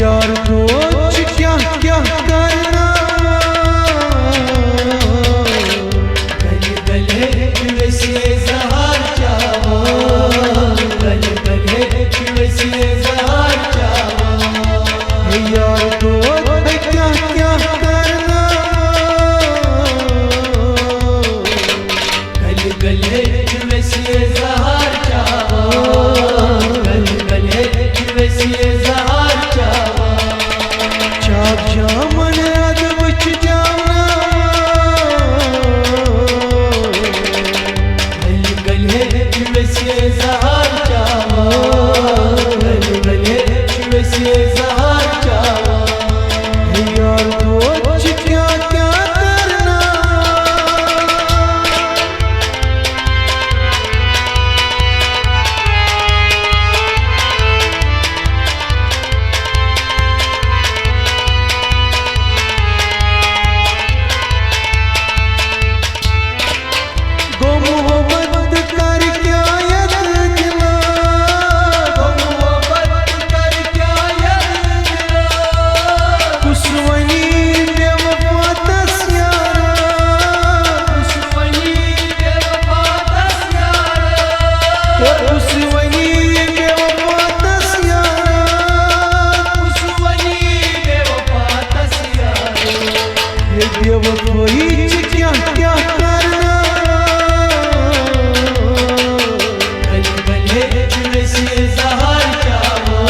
यार रोज क्या क्या करना गले गले वैसे जहार चाहो गले गले वैसे जहार चाहो यार रोज क्या क्या करना गले गले वैसे जहार चाहो गले गले वैसे जहार चाहो चाप जामन अद बुझ जाना गले गले वैसे जहार चाहो गले गले वैसे जहार चाहो यार रोज क्या क्या करना क्या क्या करना गले गले वैसे जहार चाहो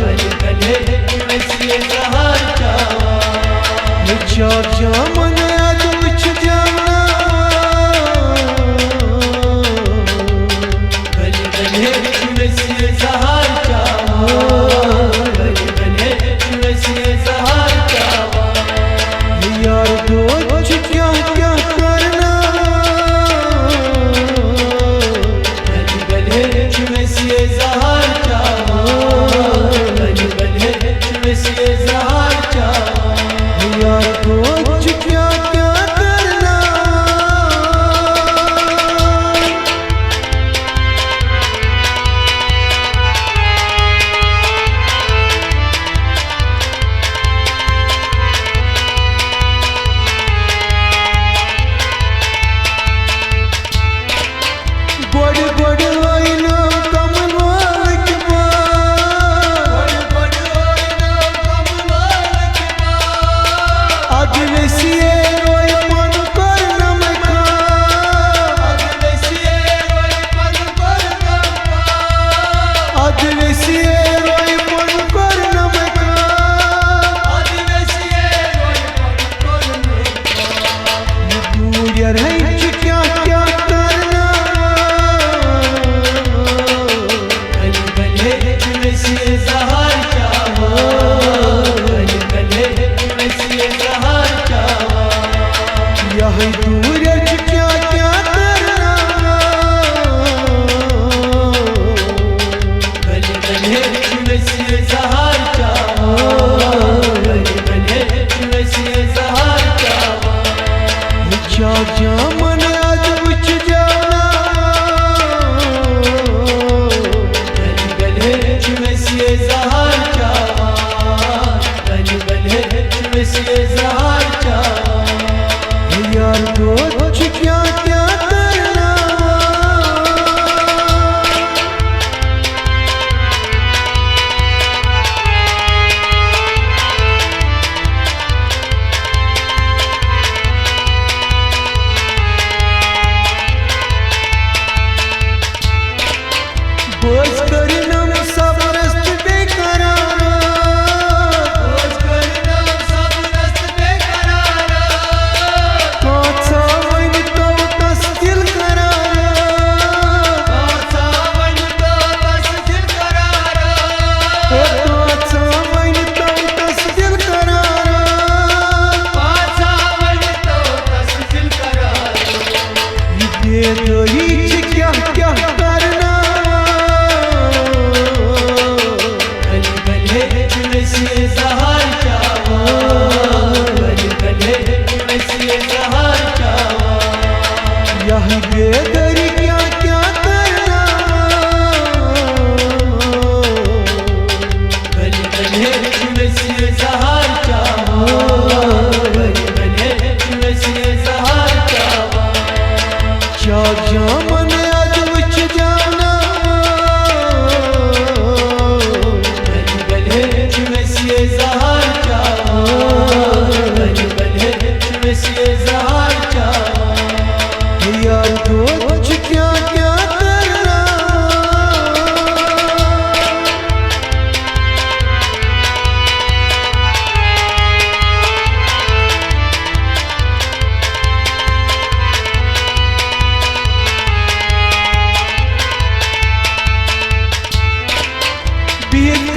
गले गले वैसे जहार चाहो चाप जामन अद बुझ जाना गले गले वैसे जहार चाहो गले गले वैसे जहार चाहो यार रोज क्या क्या करना गले गले वैसे जहार चाहो गले गले वैसे जहार चाहो यार रोज क्या क्या करना बड़ बड़ आइना कमल के आज वैसिए रोय मन कर नमका आज वैसिए रोय मन कर नमका यार है क्या क्या करना गले गले वैसे जहार चाहो गले गले वैसे जहार चाहो यह दूर क्या क्या करना गले गले वैसे जहार चाहो गले गले वैसे जहार चाहो चाप जामन अद बुझ जाना गले गले वैसे जहार चाहो गले गले वैसे जहार चाहो यार रोज क्या क्या करना बोझ करना सबरस्त बेकार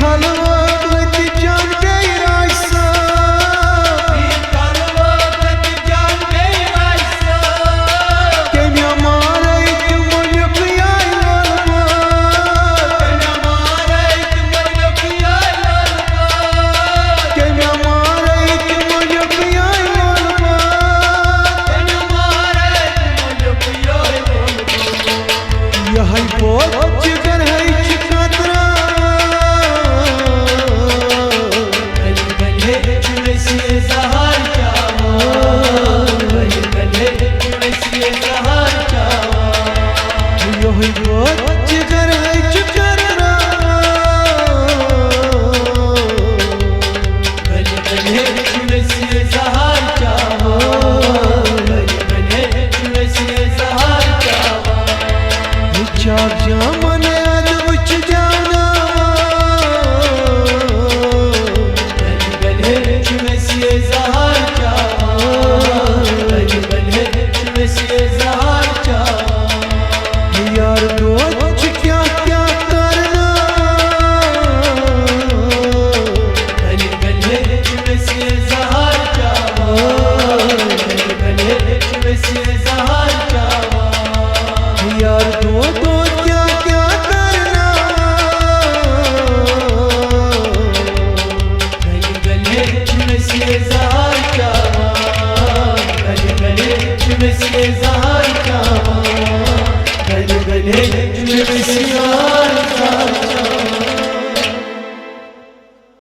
हलवा गत जान गई रायसा गले गले में सियार